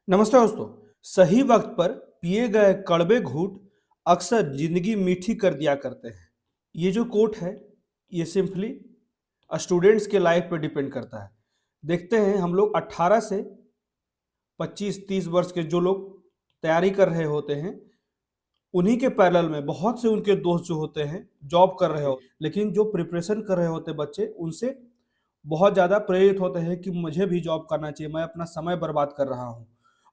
नमस्ते दोस्तों। सही वक्त पर पिए गए कड़वे घूंट अक्सर जिंदगी मीठी कर दिया करते हैं। ये जो कोट है, ये सिंपली स्टूडेंट्स के लाइफ पे डिपेंड करता है। देखते हैं हम लोग 18 से 25-30 वर्ष के जो लोग तैयारी कर रहे होते हैं, उन्हीं के पैरेलल में बहुत से उनके दोस्त जो होते हैं जॉब कर रहे हो, लेकिन जो प्रिपरेशन कर रहे होते बच्चे उनसे बहुत ज़्यादा प्रेरित होते हैं कि मुझे भी जॉब करना चाहिए, मैं अपना समय बर्बाद कर रहा हूँ।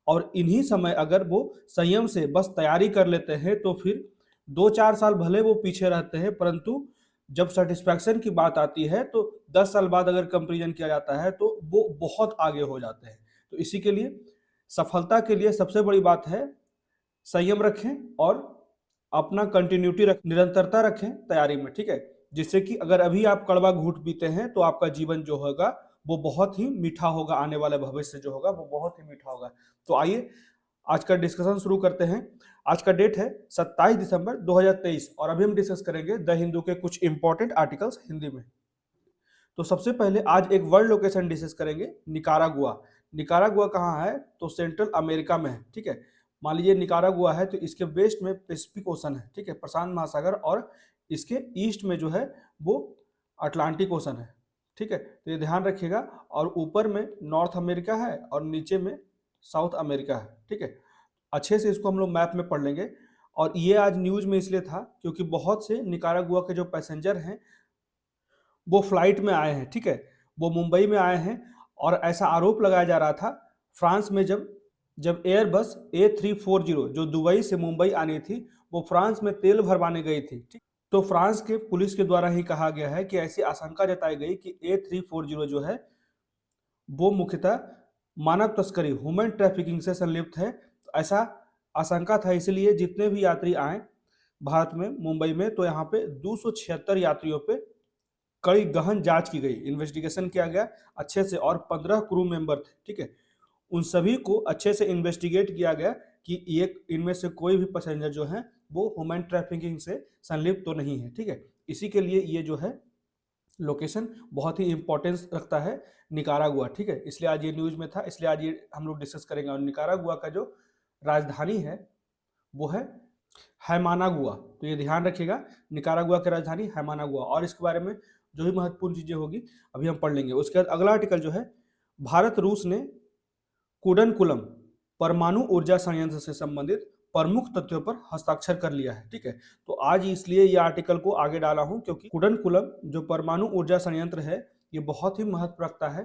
और इन्हीं समय अगर वो संयम से बस तैयारी कर लेते हैं तो फिर 2-4 साल भले वो पीछे रहते हैं, परंतु जब सैटिस्फैक्शन की बात आती है तो 10 साल बाद अगर कंपैरिजन किया जाता है तो वो बहुत आगे हो जाते हैं। तो इसी के लिए सफलता के लिए सबसे बड़ी बात है संयम रखें और अपना कंटिन्यूटी निरंतरता रखें तैयारी में, ठीक है? जिससे कि अगर अभी आप कड़वा घूंट पीते हैं तो आपका जीवन जो होगा वो बहुत ही मीठा होगा, आने वाला भविष्य जो होगा वो बहुत ही मीठा होगा। तो आइए आज का डिस्कशन शुरू करते हैं। आज का डेट है 27 दिसंबर 2023 और अभी हम डिस्कस करेंगे द हिंदू के कुछ इंपॉर्टेंट आर्टिकल्स हिंदी में। तो सबसे पहले आज एक वर्ल्ड लोकेशन डिस्कस करेंगे, निकारागुआ। निकारागुआ कहाँ है? तो सेंट्रल अमेरिका में है, ठीक है? मान लीजिए निकारागुआ है तो इसके वेस्ट में पैसिफिक ओशन है, ठीक है, प्रशांत महासागर, और इसके ईस्ट में जो है वो अटलांटिक ओशन है, ठीक है? तो ये ध्यान रखिएगा। और ऊपर में नॉर्थ अमेरिका है और नीचे में साउथ अमेरिका है, ठीक है? अच्छे से इसको हम लोग मैप में पढ़ लेंगे। और ये आज न्यूज में इसलिए था क्योंकि बहुत से निकारागुआ के जो पैसेंजर हैं वो फ्लाइट में आए हैं, ठीक है? वो मुंबई में आए हैं और ऐसा आरोप लगाया जा रहा था फ्रांस में जब जब एयरबस A340 जो दुबई से मुंबई आनी थी, वो फ्रांस में तेल भरवाने गई थी, ठीक? तो फ्रांस के पुलिस के द्वारा ही कहा गया है कि ऐसी आशंका जताई गई कि A340 जो है वो मुख्यतः मानव तस्करी, ह्यूमन ट्रैफिकिंग से संलिप्त है। तो ऐसा आशंका था, इसलिए जितने भी यात्री आए भारत में मुंबई में तो यहाँ पे 276 यात्रियों पे कड़ी गहन जांच की गई, इन्वेस्टिगेशन किया गया अच्छे से, और 15 क्रू मेंबर थे, ठीक है? उन सभी को अच्छे से इन्वेस्टिगेट किया गया कि ये इनमें से कोई भी पैसेंजर जो है वो ह्यूमन ट्रैफिकिंग से संलिप्त तो नहीं है, ठीक है? इसी के लिए ये जो है लोकेशन बहुत ही इंपॉर्टेंस रखता है, निकारागुआ, ठीक है? इसलिए आज ये न्यूज में था, इसलिए आज ये हम लोग डिस्कस करेंगे। और निकारागुआ का जो राजधानी है वो है हैमानागुआ। तो ये ध्यान रखिएगा, निकारागुआ की राजधानी हैमानागुआ। और इसके बारे में जो भी महत्वपूर्ण चीजें होगी अभी हम पढ़ लेंगे। उसके बाद अगला आर्टिकल जो है, भारत रूस ने कुडनकुलम परमाणु ऊर्जा संयंत्र से संबंधित प्रमुख तथ्यों पर हस्ताक्षर कर लिया है, ठीक है? तो आज इसलिए ये आर्टिकल को आगे डाला हूं क्योंकि कुडनकुलम जो परमाणु ऊर्जा संयंत्र है ये बहुत ही महत्व रखता है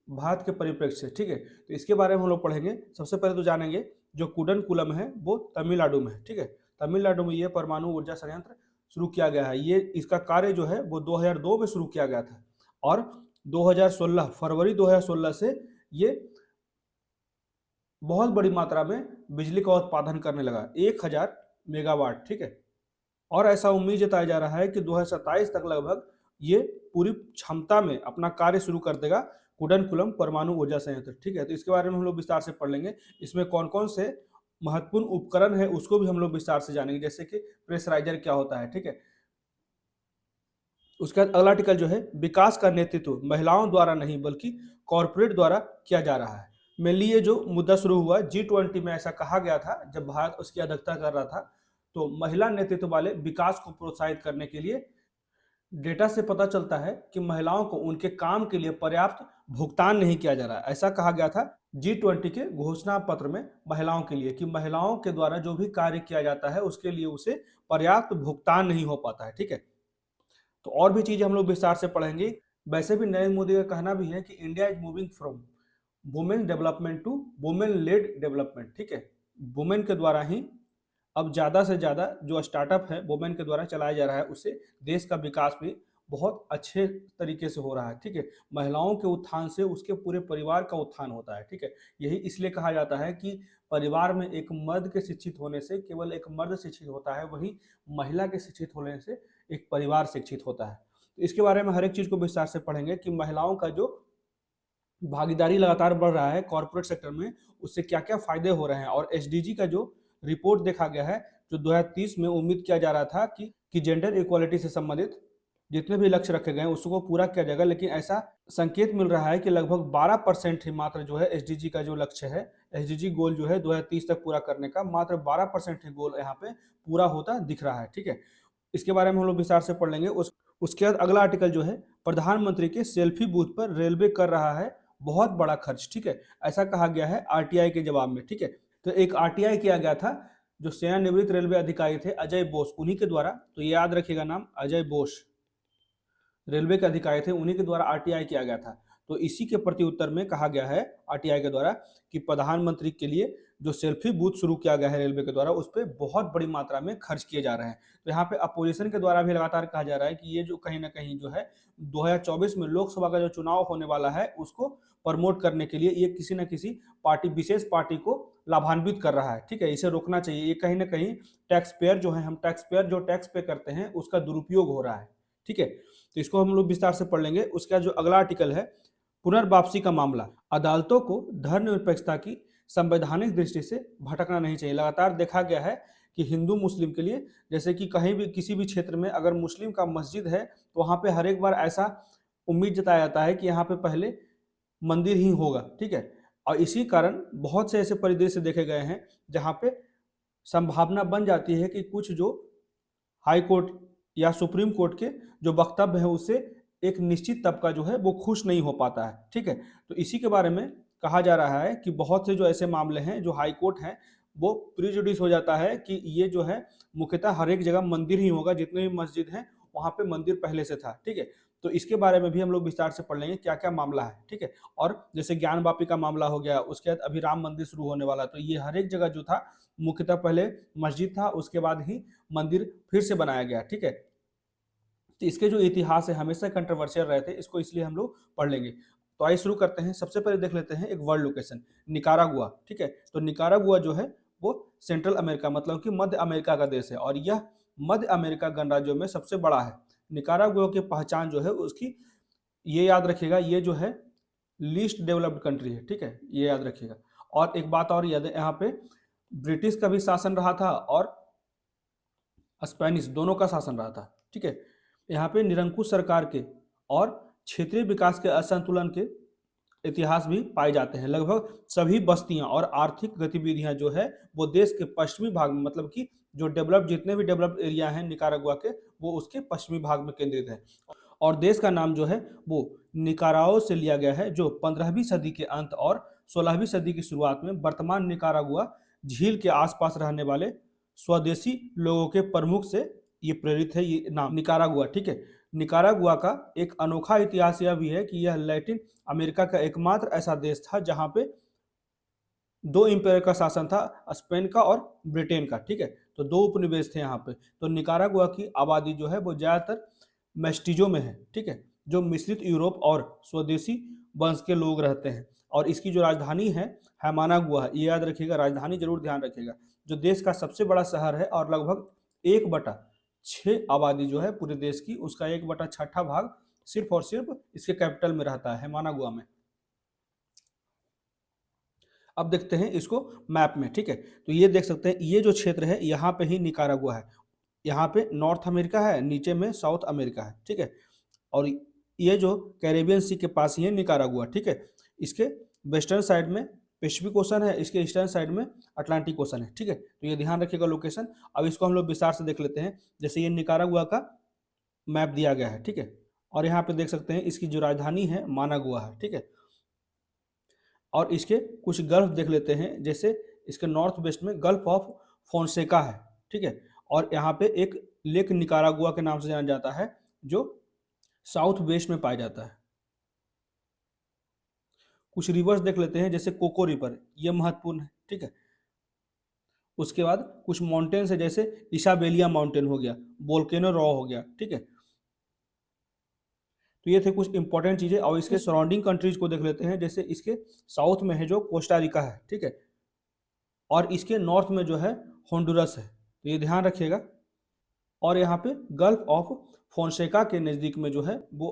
भारत के परिप्रेक्ष्य से, ठीक है? तो इसके बारे में हम लोग पढ़ेंगे। सबसे पहले तो जानेंगे जो कुडनकुलम है वो तमिलनाडु में है, ठीक है? तमिलनाडु में ये परमाणु ऊर्जा संयंत्र शुरू किया गया है। ये इसका कार्य जो है वो 2002 में शुरू किया गया था और 2016 फरवरी 2016 से ये बहुत बड़ी मात्रा में बिजली का उत्पादन करने लगा, 1000 मेगावाट, ठीक है? और ऐसा उम्मीद जताया जा रहा है कि 2027 तक लगभग ये पूरी क्षमता में अपना कार्य शुरू कर देगा, कुडनकुलम परमाणु ऊर्जा संयंत्र, ठीक है? तो इसके बारे में हम लोग विस्तार से पढ़ लेंगे। इसमें कौन कौन से महत्वपूर्ण उपकरण है उसको भी हम लोग विस्तार से जानेंगे, जैसे कि प्रेशराइजर क्या होता है, ठीक है? उसके बाद अगला आर्टिकल जो है, विकास का नेतृत्व महिलाओं द्वारा नहीं बल्कि कॉरपोरेट द्वारा किया जा रहा है। मेनली ये जो मुद्दा शुरू हुआ G20 में, ऐसा कहा गया था जब भारत उसकी अध्यक्षता कर रहा था, तो महिला नेतृत्व वाले विकास को प्रोत्साहित करने के लिए डेटा से पता चलता है कि महिलाओं को उनके काम के लिए पर्याप्त भुगतान नहीं किया जा रहा है। ऐसा कहा गया था G20 के घोषणा पत्र में महिलाओं के लिए कि महिलाओं के द्वारा जो भी कार्य किया जाता है उसके लिए उसे पर्याप्त भुगतान नहीं हो पाता है, ठीक है? तो और भी चीजें हम लोग विस्तार से पढ़ेंगे। वैसे भी नरेंद्र मोदी का कहना भी है कि India is moving from women development to women led development, ठीक है? वुमेन के द्वारा ही अब ज़्यादा से ज़्यादा जो स्टार्टअप है वुमेन के द्वारा चलाया जा रहा है, उससे देश का विकास भी बहुत अच्छे तरीके से हो रहा है, ठीक है? महिलाओं के उत्थान से उसके पूरे परिवार का उत्थान होता है, ठीक है? यही इसलिए कहा जाता है कि परिवार में एक मर्द के शिक्षित होने से केवल एक मर्द शिक्षित होता है, वहीं महिला के शिक्षित होने से एक परिवार शिक्षित होता है। तो इसके बारे में हर एक चीज़ को विस्तार से पढ़ेंगे कि महिलाओं का जो भागीदारी लगातार बढ़ रहा है कॉर्पोरेट सेक्टर में, उससे क्या-क्या फ़ायदे हो रहे हैं। और एसडीजी का जो रिपोर्ट देखा गया है, जो 2030 में उम्मीद किया जा रहा था कि जेंडर इक्वालिटी से संबंधित जितने भी लक्ष्य रखे गए हैं उसको पूरा किया जाएगा, लेकिन ऐसा संकेत मिल रहा है कि लगभग 12% ही मात्र जो है एसडीजी का जो लक्ष्य है, एसडीजी गोल जो है 2030 तक पूरा करने का, मात्र 12% ही गोल यहाँ पे पूरा होता दिख रहा है। ठीक है, इसके बारे में हम लोग विस्तार से पढ़ लेंगे। उसके बाद अगला आर्टिकल जो है, प्रधानमंत्री के सेल्फी बूथ पर रेलवे कर रहा है बहुत बड़ा खर्च। ठीक है, ऐसा कहा गया है आरटीआई के जवाब में। ठीक है, तो एक आरटीआई किया गया था जो सेवानिवृत्त रेलवे अधिकारी थे अजय बोस, उन्हीं के द्वारा, तो ये याद रखिएगा नाम, अजय बोस रेलवे के अधिकारी थे, उन्हीं के द्वारा आरटीआई किया गया था। तो इसी के प्रति उत्तर में कहा गया है आरटीआई के द्वारा कि प्रधानमंत्री के लिए जो सेल्फी बूथ शुरू किया गया है रेलवे के द्वारा, उस पर बहुत बड़ी मात्रा में खर्च किए जा रहे हैं। तो यहाँ पे अपोजिशन के द्वारा भी लगातार कहा जा रहा है कि ये जो कहीं ना कहीं जो है 2024 में लोकसभा का जो चुनाव होने वाला है उसको प्रमोट करने के लिए ये किसी न किसी पार्टी, विशेष पार्टी को लाभान्वित कर रहा है। ठीक है, इसे रोकना चाहिए। ये कहीं ना कहीं टैक्स पेयर जो है, हम टैक्स पेयर जो टैक्स पे करते हैं उसका दुरुपयोग हो रहा है। ठीक है, तो इसको हम लोग विस्तार से पढ़ लेंगे। उसका जो अगला आर्टिकल है, पुनर्वापसी का मामला, अदालतों को धर्मनिरपेक्षता की संवैधानिक दृष्टि से भटकना नहीं चाहिए। लगातार देखा गया है कि हिंदू मुस्लिम के लिए, जैसे कि कहीं भी किसी भी क्षेत्र में अगर मुस्लिम का मस्जिद है तो वहां पे हर एक बार ऐसा उम्मीद जताया जाता है कि यहाँ पे पहले मंदिर ही होगा। ठीक है, और इसी कारण बहुत से ऐसे परिदृश्य देखे गए हैं जहाँ पे संभावना बन जाती है कि कुछ जो हाई कोर्ट या सुप्रीम कोर्ट के जो वक्तव्य है उससे एक निश्चित तबका जो है वो खुश नहीं हो पाता है। ठीक है, तो इसी के बारे में कहा जा रहा है कि बहुत से जो ऐसे मामले हैं जो हाई कोर्ट हैं वो प्रीजुडिस हो जाता है कि ये जो है मुख्यतः हर एक जगह मंदिर ही होगा, जितने भी मस्जिद हैं वहाँ पे मंदिर पहले से था। ठीक है, तो इसके बारे में भी हम लोग विस्तार से पढ़ लेंगे क्या क्या मामला है। ठीक है, और जैसे ज्ञान वापी का मामला हो गया, उसके बाद अभी राम मंदिर शुरू होने वाला, तो ये हर एक जगह जो था मुख्यतः पहले मस्जिद था, उसके बाद ही मंदिर फिर से बनाया गया। ठीक है, तो इसके जो इतिहास है हमेशा कंट्रोवर्शियल रहे थे, इसको इसलिए हम लोग पढ़ लेंगे। तो आइए शुरू करते हैं। सबसे पहले देख लेते हैं एक वर्ल्ड लोकेशन, निकारागुआ। ठीक है, तो निकारागुआ जो है वो सेंट्रल अमेरिका, मतलब कि मध्य अमेरिका का देश है, और यह मध्य अमेरिका गणराज्यों में सबसे बड़ा है। निकारागुआ की पहचान जो है उसकी, ये याद रखिएगा, ये जो है लीस्ट डेवलप्ड कंट्री है। ठीक है, ये याद रखिएगा। और एक बात और याद है, यहाँ पे ब्रिटिश का भी शासन रहा था और स्पेनिश, दोनों का शासन रहा था। ठीक है, यहाँ पे निरंकुश सरकार के और क्षेत्रीय विकास के असंतुलन के इतिहास भी पाए जाते हैं। लगभग सभी बस्तियां और आर्थिक गतिविधियां जो है वो देश के पश्चिमी भाग में, मतलब कि जो डेवलप्ड, जितने भी डेवलप्ड एरिया हैं निकारागुआ के, वो उसके पश्चिमी भाग में केंद्रित है। और देश का नाम जो है वो निकाराओ से लिया गया है, जो 15वीं सदी के अंत और 16वीं सदी की शुरुआत में वर्तमान निकारागुआ झील के आसपास रहने वाले स्वदेशी लोगों के प्रमुख से ये प्रेरित है, ये नाम निकारागुआ। ठीक है, निकारागुआ का एक अनोखा इतिहास यह भी है कि यह लैटिन अमेरिका का एकमात्र ऐसा देश था जहां पे दो इंपायर का शासन था, स्पेन का और ब्रिटेन का। ठीक है, तो दो उपनिवेश थे यहाँ पे। तो निकारागुआ की आबादी जो है वो ज्यादातर मेस्टिजो में है। ठीक है, जो मिश्रित यूरोप और स्वदेशी वंश के लोग रहते हैं। और इसकी जो राजधानी है हैमानागुआ है, ये याद रखिएगा, राजधानी जरूर ध्यान रखिएगा। जो देश का सबसे बड़ा शहर है और लगभग 1/6 आबादी जो है पूरे देश की, उसका 1/6 भाग सिर्फ और सिर्फ इसके कैपिटल में रहता है, हैमानागुआ में। अब देखते हैं इसको मैप में। ठीक है, तो ये देख सकते हैं, ये जो क्षेत्र है यहाँ पे ही निकारागुआ है। यहाँ पे नॉर्थ अमेरिका है, नीचे में साउथ अमेरिका है। ठीक है, और ये जो कैरेबियन सी के पास ही है निकारागुआ। ठीक है, इसके वेस्टर्न साइड में पैसिफिक ओशन है, इसके ईस्टर्न साइड में अटलांटिक ओशन है। ठीक है, तो ये ध्यान रखिएगा लोकेशन। अब इसको हम लोग विस्तार से देख लेते हैं। जैसे ये निकारागुआ का मैप दिया गया है। ठीक है, और यहाँ पे देख सकते हैं इसकी जो राजधानी है मानागुआ है। ठीक है, और इसके कुछ गल्फ देख लेते हैं। जैसे इसके नॉर्थ वेस्ट में गल्फ ऑफ फोनसेका है। ठीक है, और यहाँ पे एक लेक निकारागुआ के नाम से जाना जाता है जो साउथ वेस्ट में पाया जाता है। कुछ रिवर्स देख लेते हैं, जैसे कोको रिवर, ये महत्वपूर्ण है। ठीक है, उसके बाद कुछ माउंटेन्स है, जैसे इसाबेलिया माउंटेन हो गया, वोल्केनो रॉ हो गया। ठीक है, तो ये थे कुछ इंपॉर्टेंट चीजें। और इसके सराउंडिंग कंट्रीज को देख लेते हैं। जैसे इसके साउथ में है जो कोस्टा रिका है। ठीक है, और इसके नॉर्थ में जो है होंडुरस है, तो ये ध्यान रखिएगा। और यहाँ पे गल्फ ऑफ फोनसेका के नज़दीक में जो है वो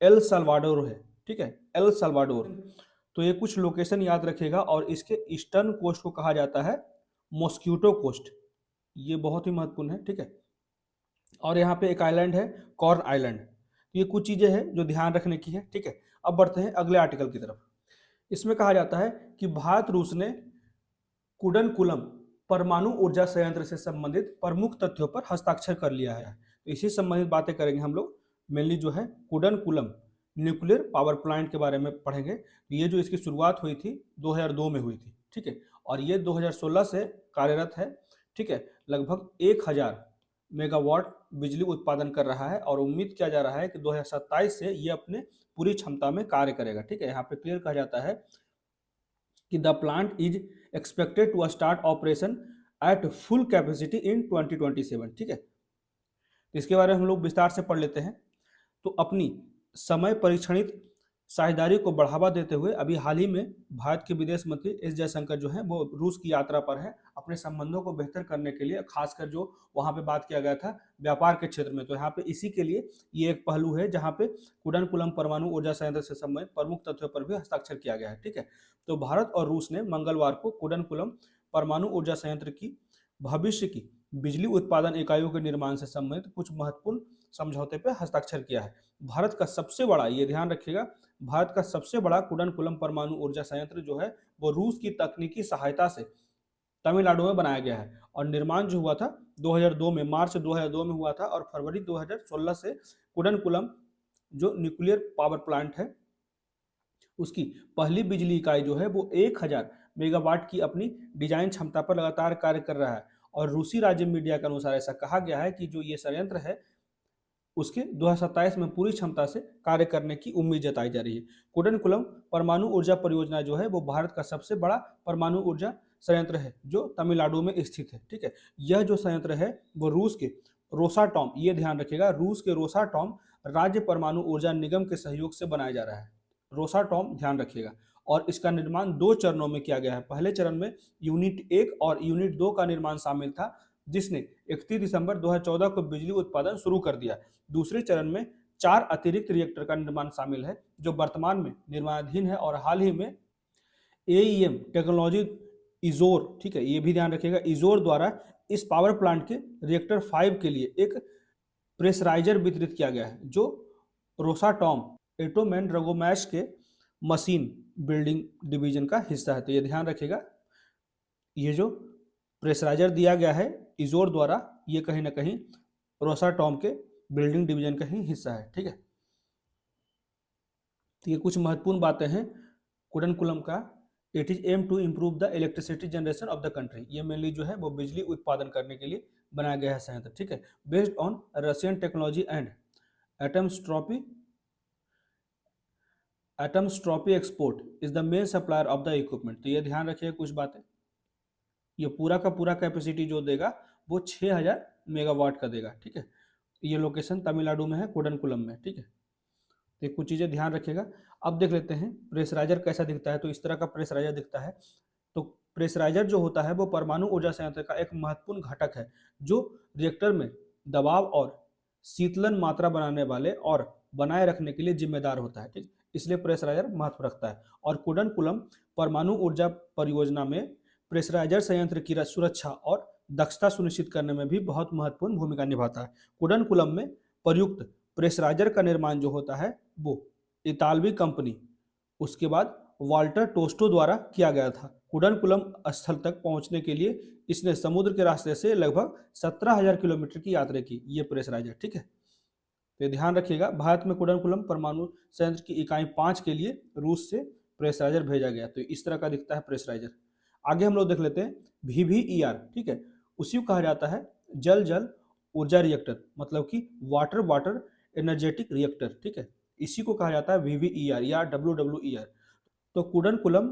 एल साल्वाडोर है। ठीक है, एल साल्वाडोर। तो ये कुछ लोकेशन याद रखिएगा। और इसके ईस्टर्न कोस्ट को कहा जाता है मॉस्क्यूटो कोस्ट, ये बहुत ही महत्वपूर्ण है। ठीक है, और यहाँ पे एक आइलैंड है कॉर्न आइलैंड। तो ये कुछ चीज़ें हैं जो ध्यान रखने की है, ठीक है। अब बढ़ते हैं अगले आर्टिकल की तरफ। इसमें कहा जाता है कि भारत रूस ने कुडनकुलम परमाणु ऊर्जा संयंत्र से संबंधित प्रमुख तथ्यों पर हस्ताक्षर कर लिया है। तो इसी संबंधित बातें करेंगे हम लोग। मेनली जो है कुडनकुलम न्यूक्लियर पावर प्लांट के बारे में पढ़ेंगे। ये जो इसकी शुरुआत हुई थी 2002 में हुई थी, ठीक है, और ये 2016 से कार्यरत है, ठीक है। लगभग 1000 मेगावाट बिजली उत्पादन कर रहा है और उम्मीद किया जा रहा है कि 2027 से ये अपने पूरी क्षमता में कार्य करेगा, ठीक है। यहाँ पे क्लियर कहा जाता है कि the plant is expected to start operation at full capacity in 2027, ठीक है। तो इसके बारे में हम लोग विस्तार से पढ़ लेते हैं। तो अपनी समय परीक्षणित साझेदारी को बढ़ावा देते हुए अभी हाल ही में भारत के विदेश मंत्री एस जयशंकर जो है वो रूस की यात्रा पर है अपने संबंधों को बेहतर करने के लिए, खासकर जो वहां पे बात किया गया था व्यापार के क्षेत्र में। तो यहाँ पे इसी के लिए ये एक पहलू है जहाँ पे कुडनकुलम परमाणु ऊर्जा संयंत्र से संबंधित प्रमुख तथ्यों पर भी हस्ताक्षर किया गया है, ठीक है। तो भारत और रूस ने मंगलवार को कुडनकुलम परमाणु ऊर्जा संयंत्र की भविष्य की बिजली उत्पादन इकाइयों के निर्माण से संबंधित कुछ महत्वपूर्ण समझौते पर हस्ताक्षर किया है। भारत का सबसे बड़ा, ये ध्यान रखिएगा, भारत का सबसे बड़ा कुडनकुलम परमाणु ऊर्जा संयंत्र जो है वो रूस की तकनीकी सहायता से तमिलनाडु में बनाया गया है और निर्माण जो हुआ था 2002 में, मार्च 2002 में हुआ था और फरवरी 2016 से कुडनकुलम जो न्यूक्लियर पावर प्लांट है उसकी पहली बिजली इकाई जो है वो 1000 मेगावाट की अपनी डिजाइन क्षमता पर लगातार कार्य कर रहा है। और रूसी राज्य मीडिया के अनुसार ऐसा कहा गया है कि जो ये संयंत्र है उसके 2027 में पूरी क्षमता से कार्य करने की उम्मीद जताई जा रही है। कुडनकुलम परमाणु ऊर्जा परियोजना जो है वो भारत का सबसे बड़ा परमाणु ऊर्जा संयंत्र है जो तमिलनाडु में स्थित है, ठीक है। यह जो संयंत्र है वो रूस के रोसाटॉम, ये ध्यान रखिएगा, रूस के रोसाटॉम राज्य परमाणु ऊर्जा निगम के सहयोग से बनाया जा रहा है। रोसाटॉम ध्यान रखिएगा। और इसका निर्माण 2 चरणों में किया गया है। पहले चरण में यूनिट 1 और यूनिट 2 का निर्माण शामिल था जिसने 31 दिसंबर 2014 को बिजली उत्पादन शुरू कर दिया। दूसरे चरण में 4 अतिरिक्त रिएक्टर का निर्माण शामिल है जो वर्तमान में निर्माणाधीन है और हाल ही में एईएम टेक्नोलॉजी इजोर, ठीक है, ये भी ध्यान रखिएगा, इजोर द्वारा इस पावर प्लांट के रिएक्टर 5 के लिए एक प्रेशराइजर वितरित किया गया है जो रोसाटॉम एटोमेन रगोमैश के मशीन बिल्डिंग डिवीजन का हिस्सा है। तो ये ध्यान रखिएगा, ये जो प्रेशराइजर दिया गया है इजोर द्वारा ये कहीं ना कहीं रोसाटॉम के बिल्डिंग डिवीजन का ही हिस्सा है, ठीक है। तो ये कुछ महत्वपूर्ण बातें हैं कुडनकुलम का। It is aim to improve the electricity generation of the country. ये मेनली जो है वो बिजली उत्पादन करने के लिए बनाया गया है संयंत्र, ठीक है। Based on Russian technology and Atomstroy export is the main supplier of the equipment. तो ये ध्यान रखिएगा कुछ बातें। ये पूरा का पूरा कैपेसिटी जो देगा वो 6000 मेगावाट का देगा, ठीक है। ये लोकेशन तमिलनाडु में है, कुडनकुलम में, ठीक है। तो कुछ चीज़ें ध्यान रखिएगा। अब देख लेते हैं प्रेशराइजर कैसा दिखता है। तो इस तरह का प्रेशराइजर दिखता है। तो प्रेशराइजर जो होता है वो परमाणु ऊर्जा संयंत्र का एक महत्वपूर्ण घटक है जो रिएक्टर में दबाव और शीतलन मात्रा बनाने वाले और बनाए रखने के लिए जिम्मेदार होता है, ठीक। इसलिए प्रेशराइजर महत्व रखता है और कुडनकुलम परमाणु ऊर्जा परियोजना में प्रेशराइजर संयंत्र की सुरक्षा और दक्षता सुनिश्चित करने में भी बहुत महत्वपूर्ण भूमिका निभाता है। कुडनकुलम में प्रयुक्त प्रेशराइजर का निर्माण जो होता है वो इतालवी कंपनी, उसके बाद वाल्टर टोस्टो द्वारा किया गया था। कुडनकुलम स्थल तक पहुंचने के लिए इसने समुद्र के रास्ते से लगभग 17,000 किलोमीटर की यात्रा की, ये प्रेशराइजर, ठीक है। तो ध्यान रखिएगा, भारत में कुडनकुलम परमाणु संयंत्र की इकाई 5 के लिए रूस से प्रेशराइजर भेजा गया। तो इस तरह का दिखता है प्रेशराइजर। आगे हम लोग देख लेते हैं VVER, ठीक है। उसी को कहा जाता है जल जल ऊर्जा रिएक्टर, मतलब कि वाटर वाटर एनर्जेटिक रिएक्टर, ठीक है। इसी को कहा जाता है VVER या WWER। तो कुडनकुलम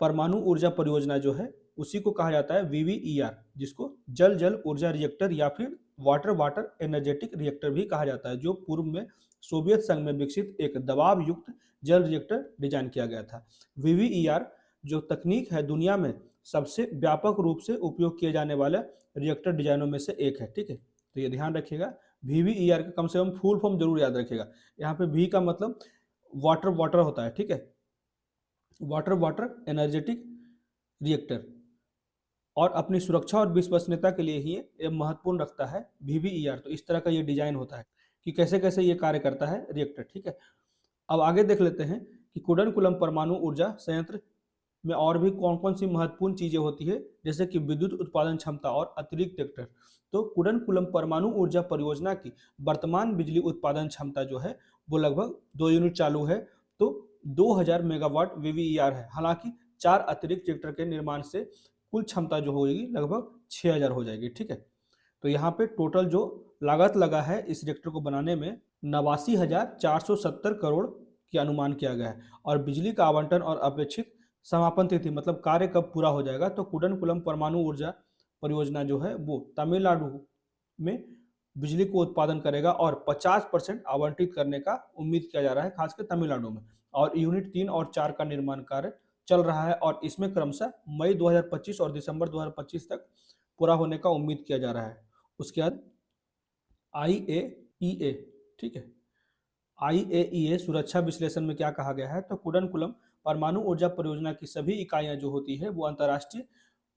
परमाणु ऊर्जा परियोजना जो है उसी को कहा जाता है VVER, जिसको जल जल ऊर्जा रिएक्टर या फिर वाटर वाटर एनर्जेटिक रिएक्टर भी कहा जाता है, जो पूर्व में सोवियत संघ में विकसित एक दबाव युक्त जल रिएक्टर डिजाइन किया गया था। VVER जो तकनीक है दुनिया में सबसे व्यापक रूप से उपयोग किए जाने वाले रिएक्टर डिजाइनों में से एक है, ठीक है। तो ये ध्यान रखिएगा, VVER का कम से कम फुल फॉर्म जरूर याद रखिएगा। यहाँ पे V का मतलब वाटर वाटर होता है, ठीक है, वाटर वाटर एनर्जेटिक रिएक्टर, और अपनी सुरक्षा और विश्वसनीयता के लिए ही ये महत्वपूर्ण रखता है VVER। तो इस तरह का ये डिजाइन होता है कि कैसे कैसे ये कार्य करता है रिएक्टर। ठीक है, अब आगे देख लेते हैं कि कुडनकुलम परमाणु ऊर्जा संयंत्र में और भी कौन कौन सी महत्वपूर्ण चीजें होती है, जैसे कि विद्युत उत्पादन क्षमता और अतिरिक्त रिएक्टर। तो कुडनकुलम परमाणु ऊर्जा परियोजना की वर्तमान बिजली उत्पादन क्षमता जो है वो लगभग 2 यूनिट चालू है, तो 2000 मेगावाट VVER है। हालांकि 4 अतिरिक्त रिएक्टर के निर्माण से कुल क्षमता जो होगी लगभग 6000 हो जाएगी। ठीक है, तो यहाँ पे टोटल जो लागत लगा है इस रिएक्टर को बनाने में 89,470 करोड़ की अनुमान किया गया है। और बिजली का आवंटन और अपेक्षित समापन तिथि, मतलब कार्य कब पूरा हो जाएगा, तो कुडनकुलम परमाणु ऊर्जा परियोजना जो है वो तमिलनाडु में बिजली को उत्पादन करेगा और 50% आवंटित करने का उम्मीद किया जा रहा है, खासकर तमिलनाडु में। और यूनिट 3 और 4 का निर्माण कार्य चल रहा है और इसमें क्रमशः मई 2025 और दिसंबर 2025 तक पूरा होने का उम्मीद किया जा रहा है। उसके बाद IAEA, ठीक है, IAEA सुरक्षा विश्लेषण में क्या कहा गया है, तो कुडनकुलम परमाणु ऊर्जा परियोजना की सभी इकाइयां जो होती है वो अंतर्राष्ट्रीय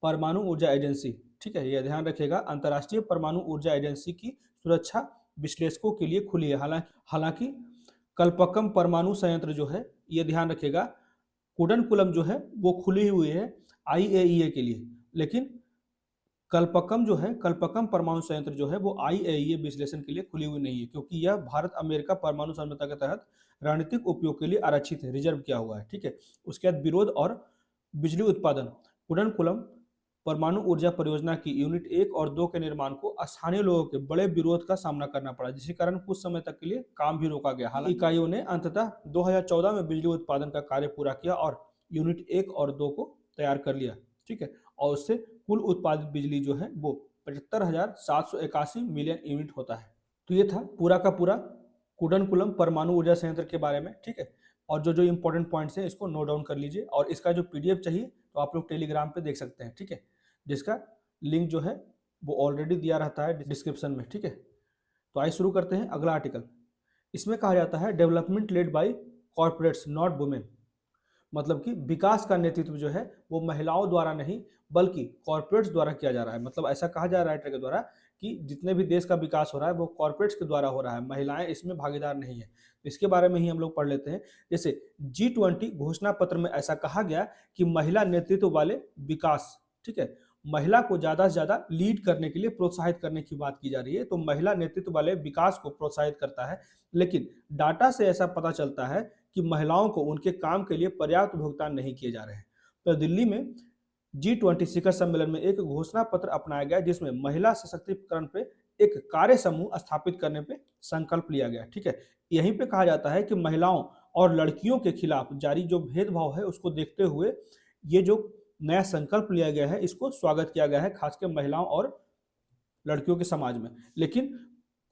परमाणु ऊर्जा एजेंसी, ठीक है, यह ध्यान रखेगा, अंतर्राष्ट्रीय परमाणु ऊर्जा एजेंसी की सुरक्षा विश्लेषकों के लिए खुली है। हालांकि कल्पक्कम परमाणु संयंत्र जो है, ये ध्यान रखेगा, कुडनकुलम जो है वो खुली हुई है IAEA के लिए, लेकिन कल्पक्कम जो है, कल्पक्कम परमाणु संयंत्र जो है वो IAEA विश्लेषण के लिए खुली हुई नहीं है, क्योंकि यह भारत अमेरिका परमाणु समझौता के तहत रणनीतिक उपयोग के लिए आरक्षित है, रिजर्व किया हुआ है। ठीक है, उसके बाद विरोध और बिजली उत्पादन। कुडनकुलम परमाणु ऊर्जा परियोजना की यूनिट 1 और 2 के निर्माण को स्थानीय लोगों के बड़े विरोध का सामना करना पड़ा, जिसके कारण कुछ समय तक के लिए काम भी रोका गया। हालांकि इकाइयों ने अंततः 2014 में बिजली उत्पादन का कार्य पूरा किया और यूनिट 1 और 2 को तैयार कर लिया। ठीक है, और उससे कुल उत्पादित बिजली जो है वो 75,781 मिलियन यूनिट होता है। तो ये था पूरा का पूरा कुडनकुलम परमाणु ऊर्जा संयंत्र के बारे में। ठीक है, और जो जो इंपॉर्टेंट पॉइंट्स हैं इसको नोट डाउन कर लीजिए, और इसका जो PDF चाहिए तो आप लोग टेलीग्राम पे देख सकते हैं। ठीक है, जिसका लिंक जो है वो ऑलरेडी दिया रहता है डिस्क्रिप्शन में। ठीक है, तो आइए शुरू करते हैं अगला आर्टिकल। इसमें कहा जाता है development led by corporates not women, मतलब कि विकास का नेतृत्व जो है वो महिलाओं द्वारा नहीं बल्कि कॉर्पोरेट्स द्वारा किया जा रहा है। मतलब ऐसा कहा जा रहा है राइटर के द्वारा कि जितने भी देश का विकास हो रहा है वो कॉर्पोरेट्स के द्वारा हो रहा है, महिलाएं इसमें भागीदार नहीं है। तो इसके बारे में ही हम लोग पढ़ लेते हैं। जैसे G20 घोषणा पत्र में ऐसा कहा गया कि महिला नेतृत्व वाले विकास, ठीक है, महिला को ज्यादा से ज्यादा लीड करने के लिए प्रोत्साहित करने की बात की जा रही है। तो महिला नेतृत्व वाले विकास को प्रोत्साहित करता है, लेकिन डाटा से ऐसा पता चलता है कि महिलाओं को उनके काम के लिए पर्याप्त भुगतान नहीं किए जा रहे हैं। तो दिल्ली में G20 शिखर सम्मेलन में एक घोषणा पत्र अपनाया गया जिसमें महिला सशक्तिकरण पे एक कार्य समूह स्थापित करने पे संकल्प लिया गया। ठीक है, यहीं पे कहा जाता है कि महिलाओं और लड़कियों के खिलाफ जारी जो भेदभाव है उसको देखते हुए ये जो नया संकल्प लिया गया है इसको स्वागत किया गया है, खासकर महिलाओं और लड़कियों के समाज में। लेकिन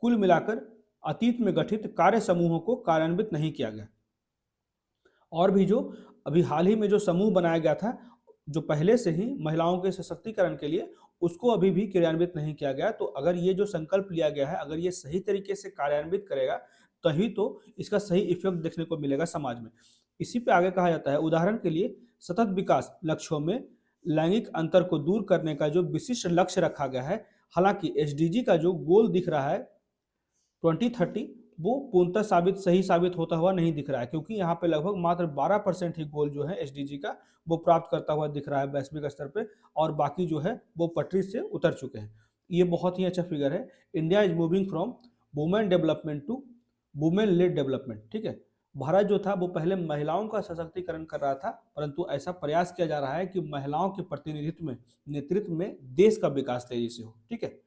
कुल मिलाकर अतीत में गठित कार्य समूहों को कार्यान्वित नहीं किया गया। और भी जो अभी हाल ही में जो समूह बनाया गया था जो पहले से ही महिलाओं के सशक्तिकरण के लिए, उसको अभी भी क्रियान्वित नहीं किया गया। तो अगर ये जो संकल्प लिया गया है अगर ये सही तरीके से कार्यान्वित करेगा तभी तो इसका सही इफेक्ट देखने को मिलेगा समाज में। इसी पे आगे कहा जाता है, उदाहरण के लिए सतत विकास लक्ष्यों में लैंगिक अंतर को दूर करने का जो विशिष्ट लक्ष्य रखा गया है, हालांकि SDG का जो गोल दिख रहा है 2030 वो पूर्णतः सही साबित होता हुआ नहीं दिख रहा है, क्योंकि यहाँ पे लगभग मात्र 12% ही गोल जो है SDG का वो प्राप्त करता हुआ दिख रहा है वैश्विक स्तर पे, और बाकी जो है वो पटरी से उतर चुके हैं। ये बहुत ही अच्छा फिगर है। India is moving from women development to women led development. ठीक है, भारत जो था वो पहले महिलाओं का सशक्तिकरण कर रहा था, परंतु ऐसा प्रयास किया जा रहा है कि महिलाओं के प्रतिनिधित्व में नेतृत्व में देश का विकास तेजी से हो। ठीक है,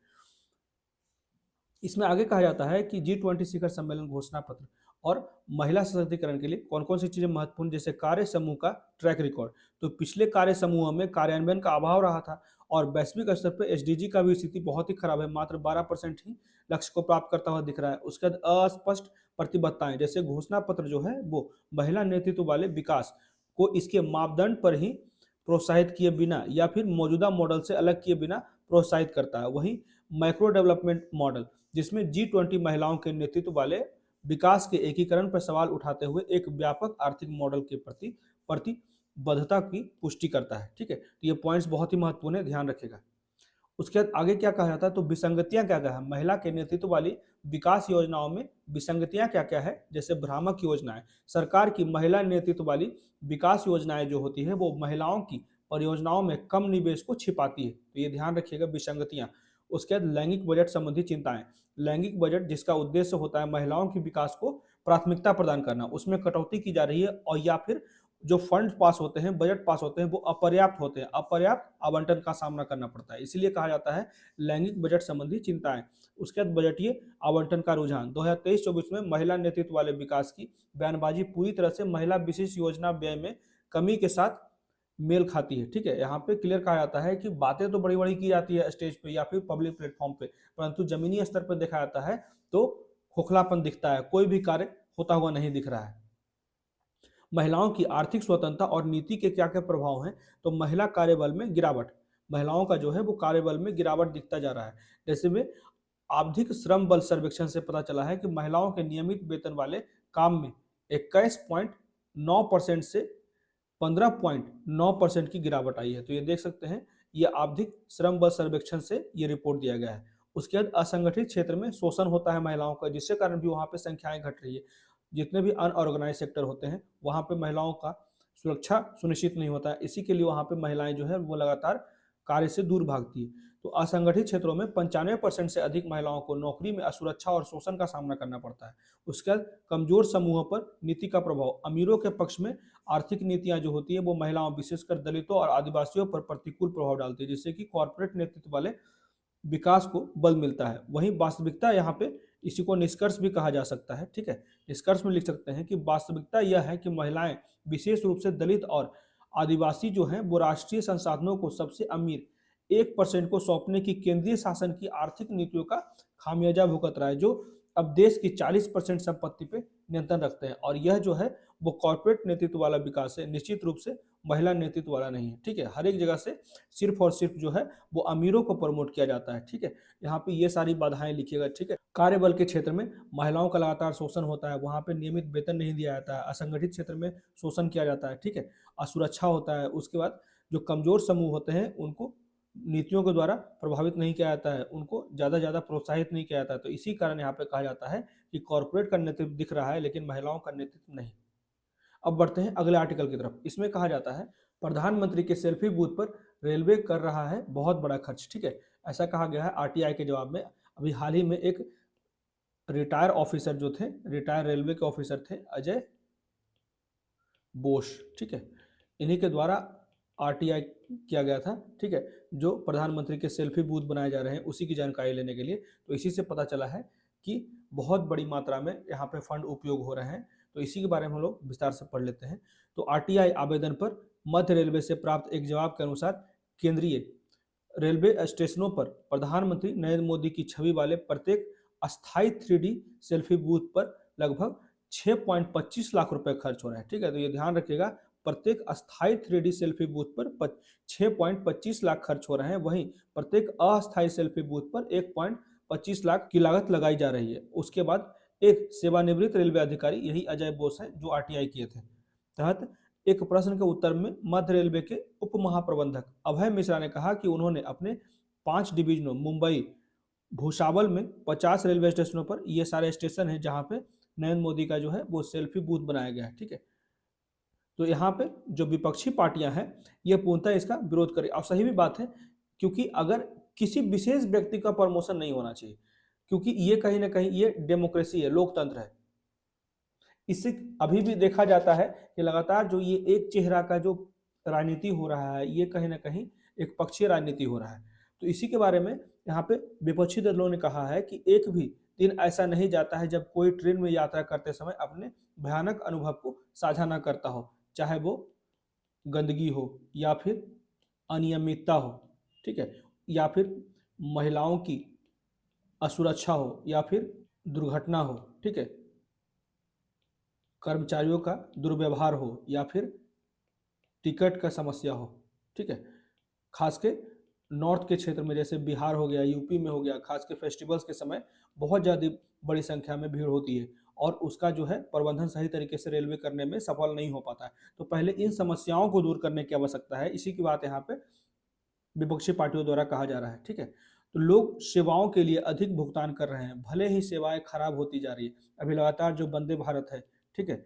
इसमें आगे कहा जाता है कि G20 शिखर सम्मेलन घोषणा पत्र और महिला सशक्तिकरण के लिए कौन कौन सी चीजें महत्वपूर्ण, जैसे कार्य समूह का ट्रैक रिकॉर्ड। तो पिछले कार्य समूह में कार्यान्वयन का अभाव रहा था और वैश्विक स्तर पर SDG का भी स्थिति बहुत ही खराब है, मात्र 12% ही लक्ष्य को प्राप्त करता हुआ दिख रहा है। उसके बाद अस्पष्ट प्रतिबद्धताएं, जैसे घोषणा पत्र जो है वो महिला नेतृत्व वाले विकास को इसके मापदंड पर ही प्रोत्साहित किए बिना या फिर मौजूदा मॉडल से अलग किए बिना प्रोत्साहित करता है। वहीं माइक्रो डेवलपमेंट मॉडल, जिसमें G20 महिलाओं के नेतृत्व वाले विकास के एकीकरण पर सवाल उठाते हुए एक व्यापक आर्थिक मॉडल के प्रति बद्धता की पुष्टि करता है। ठीक है, तो ये पॉइंट्स बहुत ही महत्वपूर्ण है, ध्यान रखिएगा। उसके बाद आगे क्या कहा जाता है, तो विसंगतियां क्या क्या है, महिला के नेतृत्व वाली विकास योजनाओं में विसंगतियां क्या क्या है, जैसे भ्रामक योजनाएं। सरकार की महिला नेतृत्व वाली विकास योजनाएं जो होती है वो महिलाओं की परियोजनाओं में कम निवेश को छिपाती है, तो ये ध्यान रखिएगा विसंगतियां। उसके बाद लैंगिक बजट संबंधी चिंताएं। लैंगिक बजट जिसका उद्देश्य होता है महिलाओं के विकास को प्राथमिकता प्रदान करना, उसमें कटौती की जा रही है, और या फिर जो फंड पास होते हैं, बजट पास होते हैं, वो अपर्याप्त होते हैं, अपर्याप्त आवंटन का सामना करना पड़ता है, इसीलिए कहा जाता है लैंगिक बजट संबंधी चिंताएं। उसके बाद बजटीय आवंटन का रुझान। 2023-24 में महिला नेतृत्व वाले विकास की बयानबाजी पूरी तरह से महिला विशेष योजना व्यय में कमी के साथ मेल खाती है। ठीक है, यहाँ पे क्लियर कहा जाता है कि बातें तो बड़ी बड़ी की जाती है स्टेज पे या फिर पब्लिक प्लेटफॉर्म पे, परंतु जमीनी स्तर पर देखा जाता है तो खोखलापन दिखता है, कोई भी कार्य होता हुआ नहीं दिख रहा है। महिलाओं की आर्थिक स्वतंत्रता और नीति के क्या क्या प्रभाव हैं, तो महिला कार्यबल में गिरावट, महिलाओं का जो है वो कार्यबल में गिरावट दिखता जा रहा है। जैसे में आवधिक श्रम बल सर्वेक्षण से पता चला है कि महिलाओं के नियमित वेतन वाले काम में 21.9% से 15.9% की गिरावट आई है, तो ये देख सकते हैं, ये आवधिक श्रम बल सर्वेक्षण से ये रिपोर्ट दिया गया है। उसके बाद असंगठित क्षेत्र में शोषण होता है महिलाओं का, जिसके कारण भी वहाँ पे संख्याएं घट रही है। जितने भी अनऑर्गेनाइज सेक्टर होते हैं वहाँ पे महिलाओं का सुरक्षा सुनिश्चित नहीं होता है, इसी के लिए वहाँ पे महिलाएं जो है वो लगातार कार्य से दूर भागती है। तो असंगठित क्षेत्रों में 95% से अधिक महिलाओं को नौकरी में असुरक्षा और शोषण का सामना करना पड़ता है। उसके बाद कमजोर समूहों पर नीति का प्रभाव। अमीरों के पक्ष में आर्थिक नीतियां जो होती है वो महिलाओं विशेषकर दलितों और आदिवासियों पर प्रतिकूल प्रभाव डालती है, जिससे कि कॉर्पोरेट नेतृत्व वाले विकास को बल मिलता है। वहीं वास्तविकता यहाँ पे इसी को निष्कर्ष भी कहा जा सकता है। ठीक है, निष्कर्ष में लिख सकते हैं कि वास्तविकता यह है कि महिलाएं विशेष रूप से दलित और आदिवासी जो हैं वो राष्ट्रीय संसाधनों को सबसे अमीर 1% को सौंपने की केंद्रीय शासन की आर्थिक नीतियों का खामियाजा भुगत रहा है, जो अब देश की 40% संपत्ति पे नियंत्रण रखते हैं, और यह जो है वो कॉर्पोरेट नेतृत्व वाला विकास है, निश्चित रूप से महिला नेतृत्व वाला नहीं है। ठीक है, हर एक जगह से सिर्फ और सिर्फ जो है वो अमीरों को प्रमोट किया जाता है। ठीक है, यहाँ पे ये सारी बाधाएं लिखिएगा। ठीक है, कार्यबल के क्षेत्र में महिलाओं का लगातार शोषण होता है, वहाँ पे नियमित वेतन नहीं दिया जाता है, असंगठित क्षेत्र में शोषण किया जाता है। ठीक है, असुरक्षा होता है। उसके बाद जो कमजोर समूह होते हैं उनको नीतियों के द्वारा प्रभावित नहीं किया जाता है, उनको ज़्यादा प्रोत्साहित नहीं किया जाता है, तो इसी कारण यहाँ पे कहा जाता है कि कॉर्पोरेट का नेतृत्व दिख रहा है लेकिन महिलाओं का नेतृत्व नहीं। अब बढ़ते हैं अगले आर्टिकल की तरफ। इसमें कहा जाता है प्रधानमंत्री के सेल्फी बूथ पर रेलवे कर रहा है बहुत बड़ा खर्च। ठीक है, ऐसा कहा गया है आरटीआई के जवाब में। अभी हाल ही में एक रिटायर ऑफिसर जो थे, रिटायर रेलवे के ऑफिसर थे अजय बोस, ठीक है, इन्हीं के द्वारा आरटीआई किया गया था। ठीक है, जो प्रधानमंत्री के सेल्फी बूथ बनाए जा रहे हैं उसी की जानकारी लेने के लिए, तो इसी से पता चला है कि बहुत बड़ी मात्रा में यहाँ पे फंड उपयोग हो रहे हैं, तो इसी के बारे में हम लोग विस्तार से पढ़ लेते हैं। तो आरटीआई आवेदन पर मध्य रेलवे से प्राप्त एक जवाब के अनुसार केंद्रीय रेलवे स्टेशनों पर प्रधानमंत्री नरेंद्र मोदी की छवि वाले प्रत्येक अस्थायी 3D सेल्फी बूथ पर लगभग 6.25 लाख रुपए खर्च हो रहे हैं। ठीक है, तो ये ध्यान रखिएगा, प्रत्येक अस्थायी 3D सेल्फी बूथ पर 6.25 लाख खर्च हो रहे हैं, वहीं प्रत्येक अस्थायी सेल्फी बूथ पर 1.25 लाख की लागत लगाई जा रही है। उसके बाद एक सेवानिवृत्त रेलवे अधिकारी, यही अजय बोस हैं जो आरटीआई किए थे, तहत एक प्रश्न के उत्तर में मध्य रेलवे के उप महाप्रबंधक अभय मिश्रा ने कहा कि उन्होंने अपने 5 डिवीजनों मुंबई भूसावल में 50 रेलवे स्टेशनों पर, ये सारे स्टेशन हैं जहां पे नरेंद्र मोदी का जो है वो सेल्फी बूथ बनाया गया है। ठीक है, तो यहाँ पे जो विपक्षी पार्टियां हैं ये पूर्णतः इसका विरोध करें, और सही भी बात है, क्योंकि अगर किसी विशेष व्यक्ति का प्रमोशन नहीं होना चाहिए, क्योंकि ये कहीं ना कहीं ये डेमोक्रेसी है, लोकतंत्र है। इससे अभी भी देखा जाता है कि लगातार जो ये एक चेहरा का जो राजनीति हो रहा है, ये कहीं ना कहीं एक पक्षीय राजनीति हो रहा है। तो इसी के बारे में यहाँ पे विपक्षी दलों ने कहा है कि एक भी दिन ऐसा नहीं जाता है जब कोई ट्रेन में यात्रा करते समय अपने भयानक अनुभव को साझा ना करता हो, चाहे वो गंदगी हो या फिर अनियमितता हो, ठीक है, या फिर महिलाओं की असुरक्षा हो या फिर दुर्घटना हो, ठीक है, कर्मचारियों का दुर्व्यवहार हो या फिर टिकट का समस्या हो। ठीक है, खास के नॉर्थ के क्षेत्र में जैसे बिहार हो गया, यूपी में हो गया, खास के फेस्टिवल्स के समय बहुत ज़्यादा बड़ी संख्या में भीड़ होती है, और उसका जो है प्रबंधन सही तरीके से रेलवे करने में सफल नहीं हो पाता है। तो पहले इन समस्याओं को दूर करने की आवश्यकता है, इसी की बात यहाँ पे विपक्षी पार्टियों द्वारा कहा जा रहा है। ठीक है, तो लोग सेवाओं के लिए अधिक भुगतान कर रहे हैं, भले ही सेवाएं खराब होती जा रही है। अभी लगातार जो वंदे भारत है, ठीक है,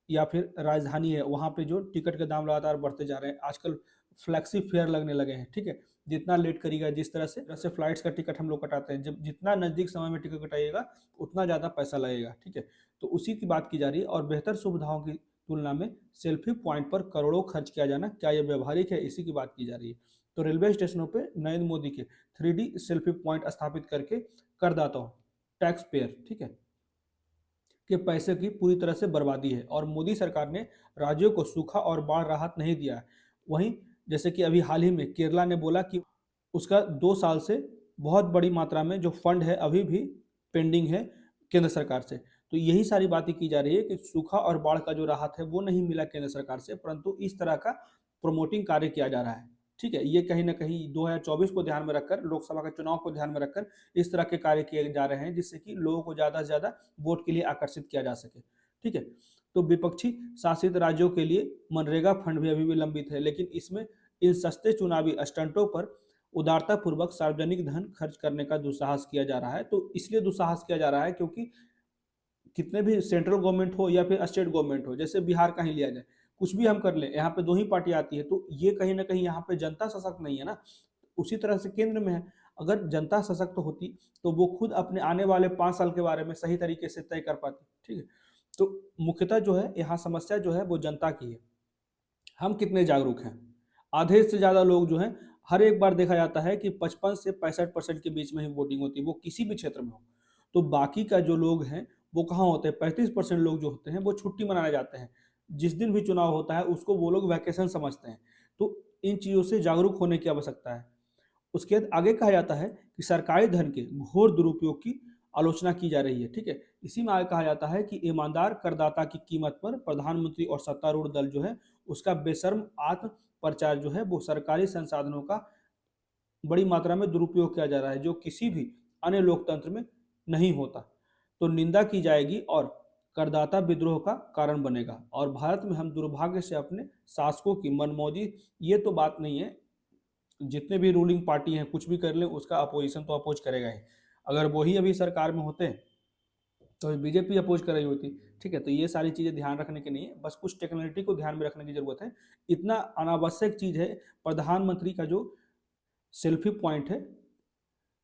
या फिर राजधानी है, वहाँ पे जो टिकट के दाम लगातार बढ़ते जा रहे हैं। आजकल फ्लैक्सी फेयर लगने लगे हैं। ठीक है, जितना लेट करिएगा, जिस तरह से फ्लाइट्स का टिकट हम लोग कटाते हैं, जब जितना नज़दीक समय में टिकट कटाइएगा उतना ज़्यादा पैसा लगेगा। ठीक है, तो उसी की बात की जा रही है। और बेहतर सुविधाओं की तुलना में सेल्फी पॉइंट पर करोड़ों खर्च किया जाना, क्या यह व्यवहारिक है, इसी की बात की जा रही है। तो रेलवे स्टेशनों पे नरेंद्र मोदी के 3D सेल्फी पॉइंट स्थापित करके करदाताओं, टैक्स पेयर, ठीक है, के पैसे की पूरी तरह से बर्बादी है। और मोदी सरकार ने राज्यों को सूखा और बाढ़ राहत नहीं दिया है। वहीं जैसे कि अभी हाल ही में केरला ने बोला कि उसका 2 साल से बहुत बड़ी मात्रा में जो फंड है अभी भी पेंडिंग है केंद्र सरकार से। तो यही सारी बातें की जा रही है कि सूखा और बाढ़ का जो राहत है वो नहीं मिला केंद्र सरकार से, परंतु इस तरह का प्रमोटिंग कार्य किया जा रहा है। ठीक है, ये कहीं ना कहीं 2024 को ध्यान में रखकर, लोकसभा के चुनाव को ध्यान में रखकर इस तरह के कार्य किए जा रहे हैं, जिससे कि लोगों को ज़्यादा से ज़्यादा वोट के लिए आकर्षित किया जा सके। ठीक है, तो विपक्षी शासित राज्यों के लिए मनरेगा फंड भी अभी भी लंबित है, लेकिन इसमें इन सस्ते चुनावी स्टंटों पर उदारतापूर्वक सार्वजनिक धन खर्च करने का दुस्साहस किया जा रहा है। तो इसलिए दुस्साहस किया जा रहा है क्योंकि कितने भी सेंट्रल गवर्नमेंट हो या फिर स्टेट गवर्नमेंट हो, जैसे बिहार का ही लिया जाए, कुछ भी हम कर लें, यहाँ पे 2 ही पार्टी आती है, तो ये कहीं ना कहीं यहाँ पे जनता सशक्त नहीं है ना। उसी तरह से केंद्र में है, अगर जनता सशक्त होती तो वो खुद अपने आने वाले 5 साल के बारे में सही तरीके से तय कर पाती। ठीक है, तो मुख्यतः जो है यहाँ समस्या जो है वो जनता की है। हम कितने जागरूक हैं? आधे से ज़्यादा लोग जो हैं, हर एक बार देखा जाता है कि 55 से 65% के बीच में ही वोटिंग होती है, वो किसी भी क्षेत्र में हो। तो बाकी का जो लोग हैं वो कहाँ होते हैं? 35% लोग जो होते हैं वो छुट्टी मनाने जाते हैं। जिस दिन भी चुनाव होता है उसको वो लोग वैकेशन समझते हैं। तो इन चीज़ों से जागरूक होने की आवश्यकता है। उसके बाद आगे कहा जाता है कि सरकारी धन के घोर दुरुपयोग की आलोचना की जा रही है। ठीक है, इसी में आगे कहा जाता है कि ईमानदार करदाता की कीमत पर प्रधानमंत्री और सत्तारूढ़ दल जो है उसका बेशर्म आत्म प्रचार जो है वो सरकारी संसाधनों का बड़ी मात्रा में दुरुपयोग किया जा रहा है, जो किसी भी अन्य लोकतंत्र में नहीं होता। तो निंदा की जाएगी और करदाता विद्रोह का कारण बनेगा। और भारत में हम दुर्भाग्य से अपने शासकों की मनमौजी, ये तो बात नहीं है, जितने भी रूलिंग पार्टी हैं कुछ भी कर ले उसका अपोजिशन तो अपोज करेगा ही। अगर वही अभी सरकार में होते तो बीजेपी अपोज कर रही होती। ठीक है, तो ये सारी चीज़ें ध्यान रखने की नहीं है, बस कुछ टेक्निकलिटी को ध्यान में रखने की जरूरत है। इतना अनावश्यक चीज़ है। प्रधानमंत्री का जो सेल्फी पॉइंट है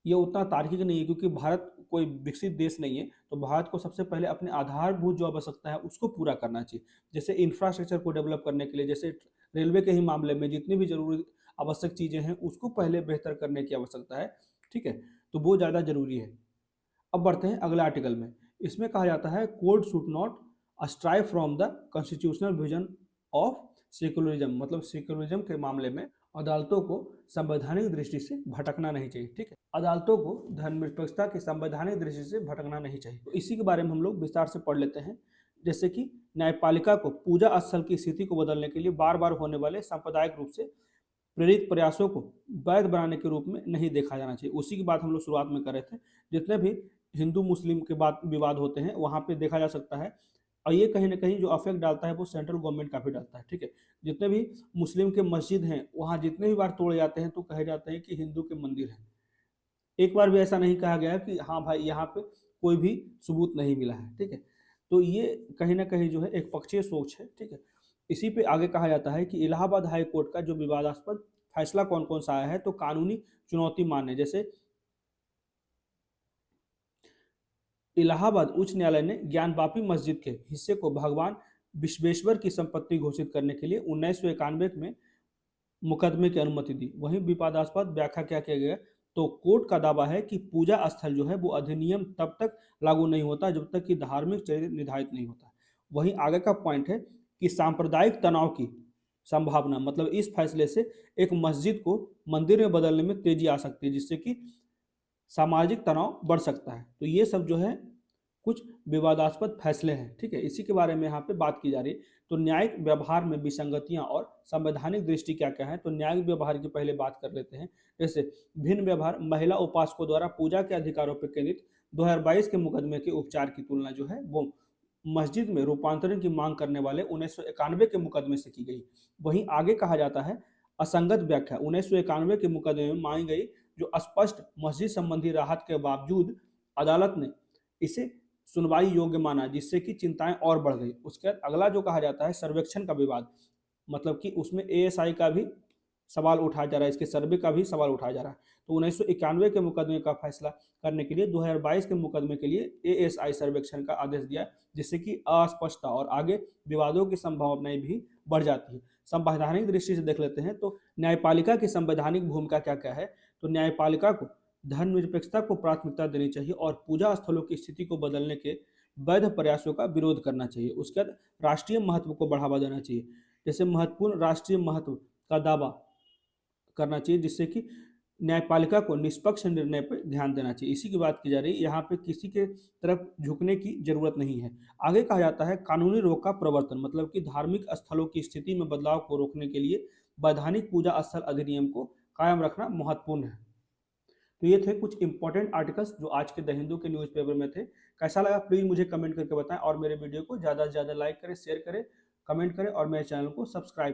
ये उतना तार्किक नहीं है, क्योंकि भारत कोई विकसित देश नहीं है। तो भारत को सबसे पहले अपने आधारभूत जो आवश्यकता है उसको पूरा करना चाहिए। जैसे इंफ्रास्ट्रक्चर को डेवलप करने के लिए, जैसे रेलवे के ही मामले में जितनी भी जरूरी आवश्यक चीज़ें हैं उसको पहले बेहतर करने की आवश्यकता है। ठीक है, तो वो ज़्यादा जरूरी है। अब बढ़ते हैं अगले आर्टिकल में। इसमें कहा जाता है court should not astray from the constitutional vision of secularism, मतलब सेक्युलरिज्म के मामले में अदालतों को संवैधानिक दृष्टि से भटकना नहीं चाहिए। ठीक है, अदालतों को धर्मनिरपेक्षता की संवैधानिक दृष्टि से भटकना नहीं चाहिए। तो इसी के बारे में हम लोग विस्तार से पढ़ लेते हैं। जैसे कि न्यायपालिका को पूजा स्थल की स्थिति को बदलने के लिए बार बार होने वाले सांप्रदायिक रूप से प्रेरित प्रयासों को वैध बनाने के रूप में नहीं देखा जाना चाहिए। उसी की बात हम लोग शुरुआत में कर रहे थे। जितने भी हिंदू मुस्लिम के बात विवाद होते हैं वहाँ पे देखा जा सकता है, और ये कहीं ना कहीं जो अफेक्ट डालता है वो सेंट्रल गवर्नमेंट का भी डालता है। ठीक है, जितने भी मुस्लिम के मस्जिद हैं वहाँ जितने भी बार तोड़े जाते हैं तो कहे जाते हैं कि हिंदू के मंदिर हैं। एक बार भी ऐसा नहीं कहा गया कि हाँ भाई यहाँ पे कोई भी सबूत नहीं मिला है। ठीक है, तो ये कहीं ना कहीं जो है एक पक्षीय सोच है। ठीक है, इसी पे आगे कहा जाता है कि इलाहाबाद हाई कोर्ट का जो विवादास्पद फैसला कौन कौन सा आया है, तो कानूनी चुनौती मान्य, जैसे इलाहाबाद उच्च न्यायालय ने ज्ञानवापी मस्जिद के हिस्से को भगवान विश्वेश्वर की संपत्ति घोषित करने के लिए 1991 में मुकदमे की अनुमति दी। वहीं विवादास्पद व्याख्या क्या किया गया, तो कोर्ट का दावा है कि पूजा स्थल जो है वो अधिनियम तब तक लागू नहीं होता जब तक कि धार्मिक चरित्र निर्धारित नहीं होता। वहीं आगे का पॉइंट है कि सांप्रदायिक तनाव की संभावना, मतलब इस फैसले से एक मस्जिद को मंदिर में बदलने में तेजी आ सकती है, जिससे कि सामाजिक तनाव बढ़ सकता है। तो ये सब जो है कुछ विवादास्पद फैसले हैं। ठीक है, इसी के बारे में यहाँ पे बात की जा रही है। तो न्यायिक व्यवहार में विसंगतियां और संवैधानिक दृष्टि क्या क्या है, तो न्यायिक व्यवहार की पहले बात कर लेते हैं। जैसे भिन्न व्यवहार महिला उपासकों द्वारा पूजा के अधिकारों पर केंद्रित 2022 के मुकदमे के उपचार की तुलना जो है वो मस्जिद में रूपांतरण की मांग करने वाले 1991 के मुकदमे से की गई। वहीं आगे कहा जाता है असंगत व्याख्या 1991 के मुकदमे में मांगी गई जो अस्पष्ट मस्जिद संबंधी राहत के बावजूद अदालत ने इसे सुनवाई योग्य माना, जिससे कि चिंताएं और बढ़ गई। उसके बाद अगला जो कहा जाता है सर्वेक्षण का विवाद, मतलब कि उसमें एएसआई का भी सवाल उठाया जा रहा है, इसके सर्वे का भी सवाल उठाया जा रहा है। तो 1991 के मुकदमे का फैसला करने के लिए 2022 के मुकदमे के लिए एएसआई सर्वेक्षण का आदेश दिया, जिससे कि अस्पष्टता और आगे विवादों की संभावनाएं भी बढ़ जाती है। संवैधानिक दृष्टि से देख लेते हैं तो न्यायपालिका की संवैधानिक भूमिका क्या क्या है। तो न्यायपालिका को धर्मनिरपेक्षता को प्राथमिकता देनी चाहिए और पूजा स्थलों की स्थिति को बदलने के वैध प्रयासों का विरोध करना चाहिए। उसके बाद राष्ट्रीय महत्व को बढ़ावा देना चाहिए, जैसे महत्वपूर्ण राष्ट्रीय महत्व का दावा करना चाहिए, जिससे कि न्यायपालिका को निष्पक्ष निर्णय पर ध्यान देना चाहिए। इसी की बात की जा रही है, यहाँ पे किसी के तरफ झुकने की जरूरत नहीं है। आगे कहा जाता है कानूनी रोक का प्रवर्तन, मतलब कि धार्मिक स्थलों की स्थिति में बदलाव को रोकने के लिए वैधानिक पूजा स्थल अधिनियम को कायम रखना महत्वपूर्ण है। तो ये थे कुछ इंपॉर्टेंट आर्टिकल्स जो आज के द हिंदू के न्यूज़पेपर में थे। कैसा लगा प्लीज़ मुझे कमेंट करके बताएं और मेरे वीडियो को ज़्यादा से ज़्यादा लाइक करें, शेयर करें, कमेंट करें और मेरे चैनल को सब्सक्राइब